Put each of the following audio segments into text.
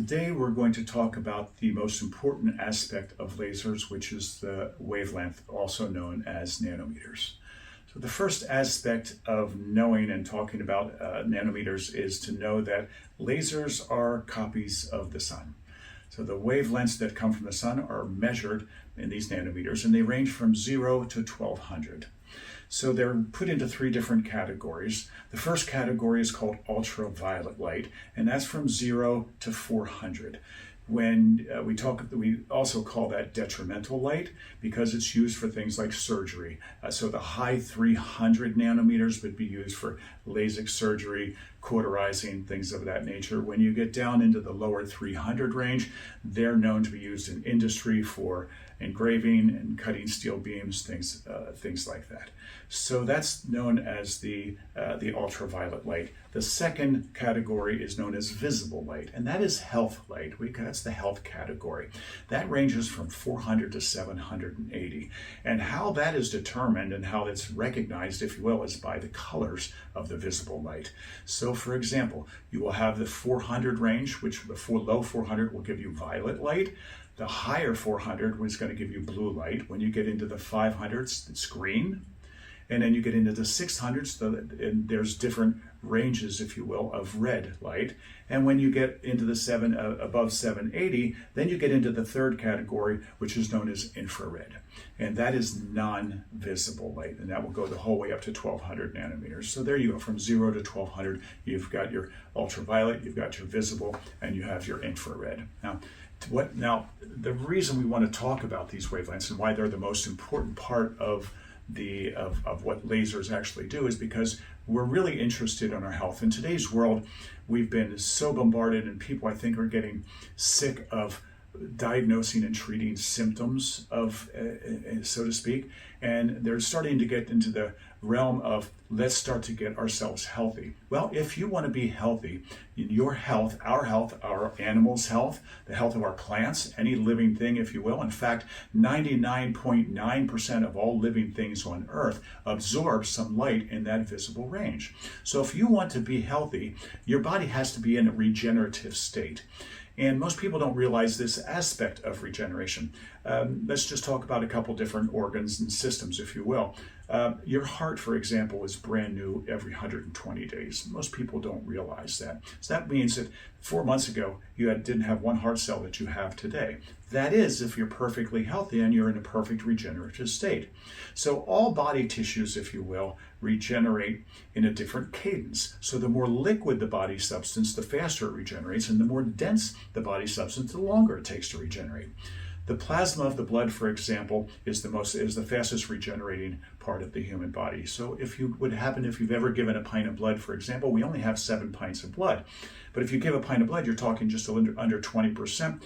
Today we're going to talk about the most important aspect of lasers, which is the wavelength, also known as nanometers. So the first aspect of knowing and talking about nanometers is to know that lasers are copies of the sun. So the wavelengths that come from the sun are measured in these nanometers, and they range from 0 to 1200. So they're put into three different categories. The first category is called ultraviolet light, and that's from 0 to 400. When we also call that detrimental light because it's used for things like surgery. So the high 300 nanometers would be used for LASIK surgery, cauterizing, things of that nature. When you get down into the lower 300 range, they're known to be used in industry for engraving and cutting steel beams, things like that. So that's known as the ultraviolet light. The second category is known as visible light, and that is health light. That's the health category. That ranges from 400 to 780. And how that is determined and how it's recognized, if you will, is by the colors of the visible light. So for example, you will have the 400 range, which the low 400 will give you violet light. The higher 400 is going to give you blue light. When you get into the 500s, it's green. And then you get into the 600s, and there's different ranges, if you will, of red light. And when you get into the above 780, then you get into the third category, which is known as infrared. And that is non-visible light, and that will go the whole way up to 1200 nanometers. So there you go, from 0 to 1200, you've got your ultraviolet, you've got your visible, and you have your infrared. Now, the reason we want to talk about these wavelengths and why they're the most important part of what lasers actually do is because we're really interested in our health. In today's world, we've been so bombarded, and people, I think, are getting sick of diagnosing and treating symptoms of, so to speak, and they're starting to get into the realm of let's start to get ourselves healthy. Well, if you want to be healthy, your health, our animals' health, the health of our plants, any living thing, if you will. In fact, 99.9% of all living things on Earth absorb some light in that visible range. So if you want to be healthy, your body has to be in a regenerative state. And most people don't realize this aspect of regeneration. Let's just talk about a couple different organs and systems, if you will. Your heart, for example, is brand new every 120 days. Most people don't realize that. So that means that 4 months ago, you didn't have one heart cell that you have today. That is, if you're perfectly healthy and you're in a perfect regenerative state. So all body tissues, if you will, regenerate in a different cadence. So the more liquid the body substance, the faster it regenerates, and the more dense the body substance, the longer it takes to regenerate. The plasma of the blood, for example, is the fastest regenerating part of the human body. So if you've ever given a pint of blood, for example, we only have 7 pints of blood. But if you give a pint of blood, you're talking just under 20%.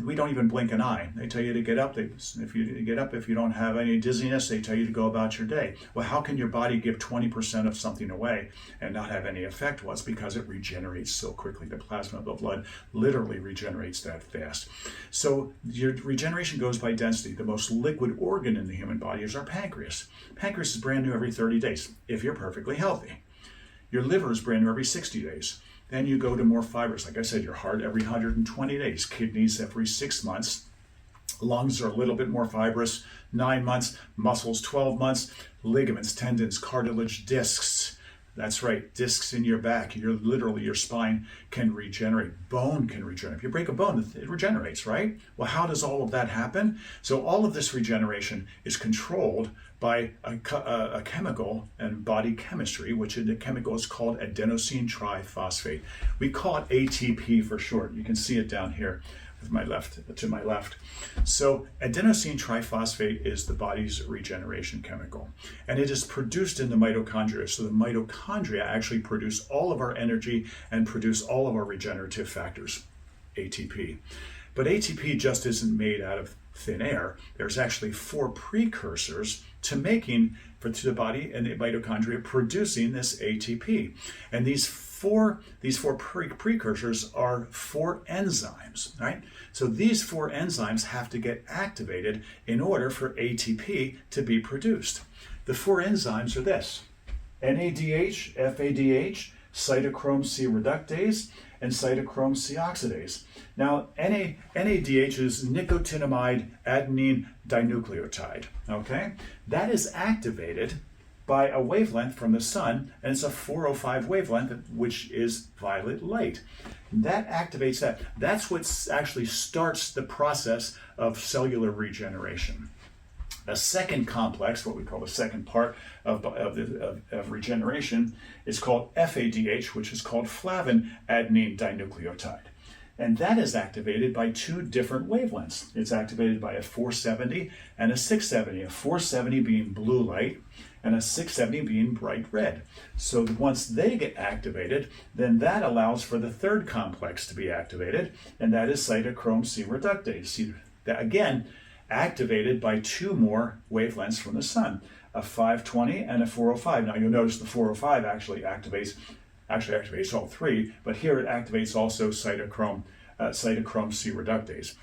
We don't even blink an eye. They tell you to get up. If you don't have any dizziness, they tell you to go about your day. Well, how can your body give 20% of something away and not have any effect? Well, it's because it regenerates so quickly. The plasma of the blood literally regenerates that fast. So your regeneration goes by density. The most liquid organ in the human body is our pancreas. Pancreas is brand new every 30 days, if you're perfectly healthy. Your liver is brand new every 60 days. Then you go to more fibrous. Like I said, your heart every 120 days, kidneys every 6 months, lungs are a little bit more fibrous, 9 months, muscles 12 months, ligaments, tendons, cartilage, discs. That's right, discs in your back. Your spine can regenerate. Bone can regenerate. If you break a bone, it regenerates, right? Well, how does all of that happen? So all of this regeneration is controlled by a chemical and body chemistry, which in the chemical is called adenosine triphosphate. We call it ATP for short. You can see it down here to my left. So adenosine triphosphate is the body's regeneration chemical, and it is produced in the mitochondria. So the mitochondria actually produce all of our energy and produce all of our regenerative factors, ATP. But ATP just isn't made out of thin air. There's actually 4 precursors to the body and the mitochondria producing this ATP. And these four precursors are 4 enzymes, right? So these 4 enzymes have to get activated in order for ATP to be produced. The 4 enzymes are this: NADH, FADH, cytochrome C reductase and cytochrome C oxidase. Now, NADH is nicotinamide adenine dinucleotide, okay? That is activated by a wavelength from the sun, and it's a 405 wavelength, which is violet light. That activates that. That's what actually starts the process of cellular regeneration. The second complex, what we call the second part of regeneration, is called FADH, which is called flavin adenine dinucleotide. And that is activated by two different wavelengths. It's activated by a 470 and a 670, a 470 being blue light and a 670 being bright red. So once they get activated, then that allows for the third complex to be activated, and that is cytochrome C reductase. See, that again, activated by two more wavelengths from the sun, a 520 and a 405. Now you'll notice the 405 actually activates all three, but here it activates also cytochrome C reductase.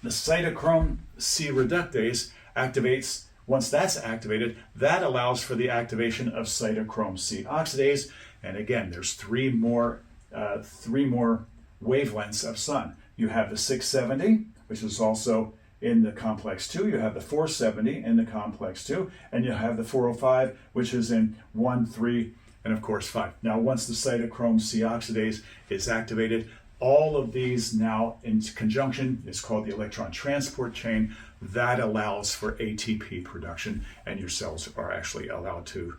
The cytochrome C reductase activates, once that's activated, that allows for the activation of cytochrome C oxidase, and again, there's three more wavelengths of sun. You have the 670, which is also in the complex 2, you have the 470 in the complex 2, and you have the 405, which is in 1, 3, and of course 5. Now, once the cytochrome C oxidase is activated, all of these now in conjunction is called the electron transport chain. That allows for ATP production, and your cells are actually allowed to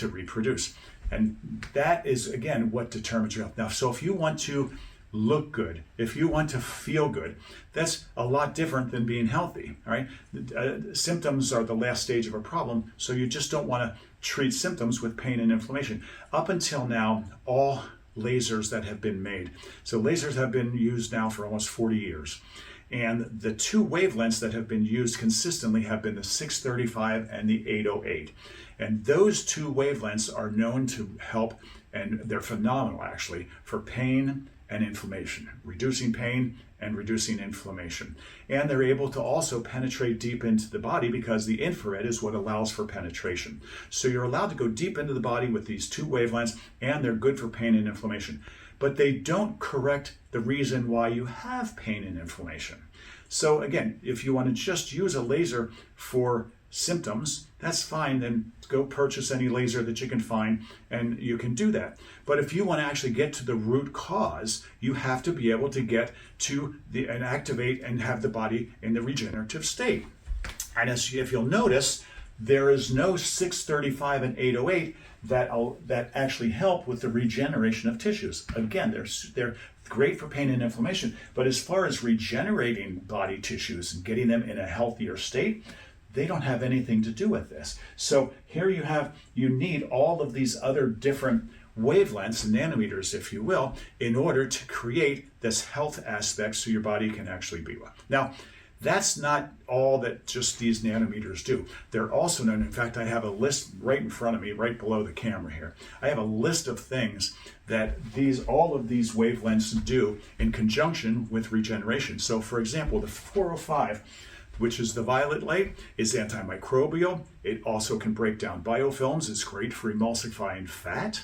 reproduce. And that is, again, what determines your health. Now, so if you want to look good, if you want to feel good, that's a lot different than being healthy, all right? Symptoms are the last stage of a problem, so you just don't want to treat symptoms with pain and inflammation. Up until now, all lasers that have been made, so lasers have been used now for almost 40 years, and the two wavelengths that have been used consistently have been the 635 and the 808. And those two wavelengths are known to help, and they're phenomenal actually, for pain and inflammation, reducing pain and reducing inflammation. And they're able to also penetrate deep into the body because the infrared is what allows for penetration. So you're allowed to go deep into the body with these two wavelengths, and they're good for pain and inflammation. But they don't correct the reason why you have pain and inflammation. So again, if you want to just use a laser for symptoms, that's fine, then go purchase any laser that you can find and you can do that. But if you want to actually get to the root cause, you have to be able to get to and activate and have the body in the regenerative state. And if you'll notice, there is no 635 and 808 that actually help with the regeneration of tissues. Again, they're great for pain and inflammation, but as far as regenerating body tissues and getting them in a healthier state, they don't have anything to do with this. So here you need all of these other different wavelengths, nanometers, if you will, in order to create this health aspect so your body can actually be well. Now, that's not all that just these nanometers do. They're also known, in fact, I have a list right in front of me, right below the camera here. I have a list of things that all of these wavelengths do in conjunction with regeneration. So for example, the 405, which is the violet light, is antimicrobial. It also can break down biofilms. It's great for emulsifying fat.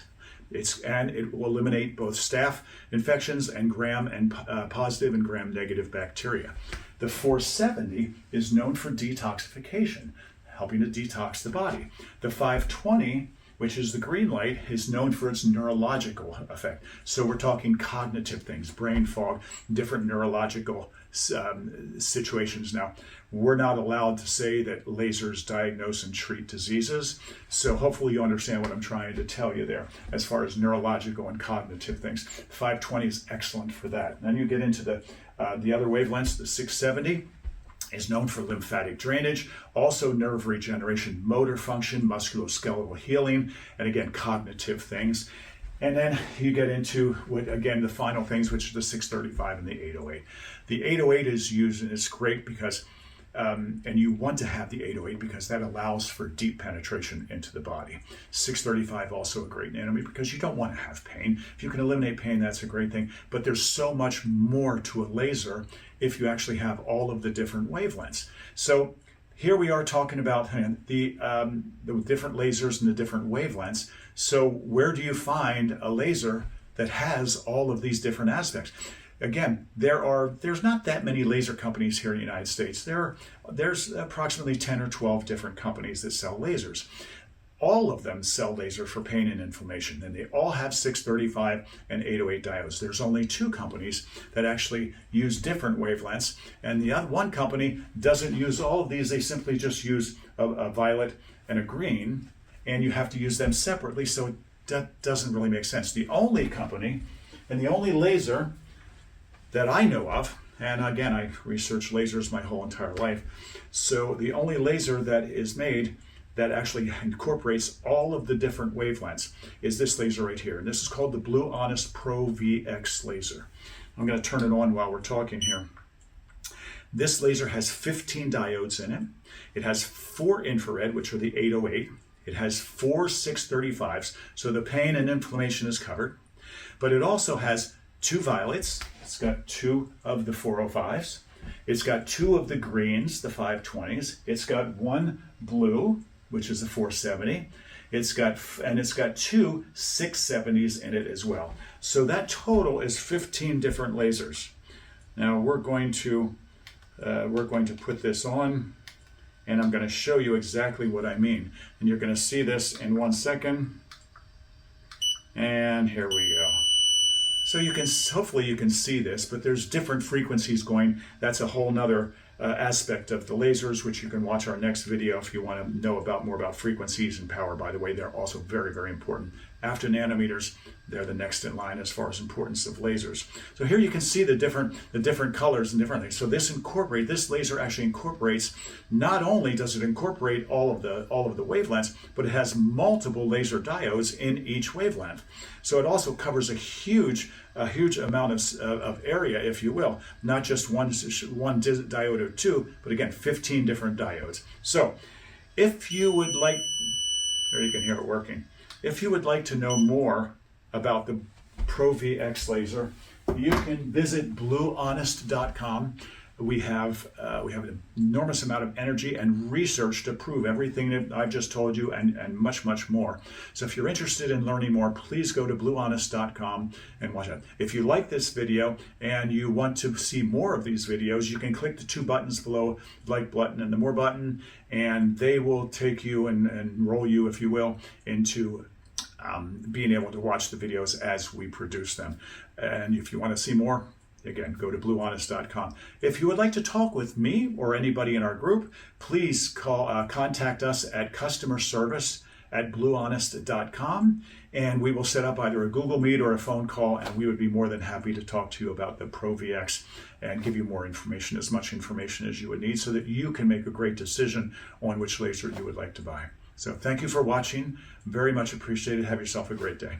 And it will eliminate both staph infections and gram-positive and gram-negative bacteria. The 470 is known for detoxification, helping to detox the body. The 520, which is the green light, is known for its neurological effect. So we're talking cognitive things, brain fog, different neurological situations. Now, we're not allowed to say that lasers diagnose and treat diseases, so hopefully you understand what I'm trying to tell you there as far as neurological and cognitive things. 520 is excellent for that. Then you get into the other wavelengths. The 670 is known for lymphatic drainage, also nerve regeneration, motor function, musculoskeletal healing, and again, cognitive things. And then you get into, the final things, which are the 635 and the 808. The 808 is used, and it's great because, and you want to have the 808 because that allows for deep penetration into the body. 635 also a great nanometer because you don't want to have pain. If you can eliminate pain, that's a great thing. But there's so much more to a laser if you actually have all of the different wavelengths. So here we are talking about the different lasers and the different wavelengths. So where do you find a laser that has all of these different aspects? Again, there's not that many laser companies here in the United States. There's approximately 10 or 12 different companies that sell lasers. All of them sell lasers for pain and inflammation, and they all have 635 and 808 diodes. There's only 2 companies that actually use different wavelengths, and the other one company doesn't use all of these. They simply just use a violet and a green, and you have to use them separately, so that doesn't really make sense. The only company and the only laser that I know of, and again, I researched lasers my whole entire life, so the only laser that is made that actually incorporates all of the different wavelengths is this laser right here. And this is called the Blue Honest Pro VX laser. I'm going to turn it on while we're talking here. This laser has 15 diodes in it. It has 4 infrared, which are the 808. It has 4 635s, so the pain and inflammation is covered. But it also has 2 violets. It's got 2 of the 405s. It's got 2 of the greens, the 520s. It's got 1 blue, which is the 470. It's got 2 670s in it as well. So that total is 15 different lasers. Now we're going to put this on, and I'm going to show you exactly what I mean. And you're going to see this in 1 second. And here we go. So you can, hopefully you can see this, but there's different frequencies going. That's a whole nother aspect of the lasers, which you can watch our next video if you want to know more about frequencies and power. By the way, they're also very, very important. After nanometers, they're the next in line as far as importance of lasers. So here you can see the different colors and different things. So this laser actually incorporates, not only does it incorporate all of the wavelengths, but it has multiple laser diodes in each wavelength. So it also covers a huge amount of area, if you will, not just one diode or 2, but again, 15 different diodes. So if you would like, there you can hear it working. If you would like to know more about the Pro VX laser, you can visit bluehonest.com. We have an enormous amount of energy and research to prove everything that I've just told you and much, much more. So if you're interested in learning more, please go to bluehonest.com and watch it. If you like this video and you want to see more of these videos, you can click the 2 buttons below, like button and the more button, and they will take you and roll you, if you will, into being able to watch the videos as we produce them. And if you want to see more, again, go to bluehonest.com. If you would like to talk with me or anybody in our group, please contact us at customerservice@bluehonest.com, and we will set up either a Google Meet or a phone call, and we would be more than happy to talk to you about the Pro VX and give you more information, as much information as you would need, so that you can make a great decision on which laser you would like to buy. So thank you for watching. Very much appreciated. Have yourself a great day.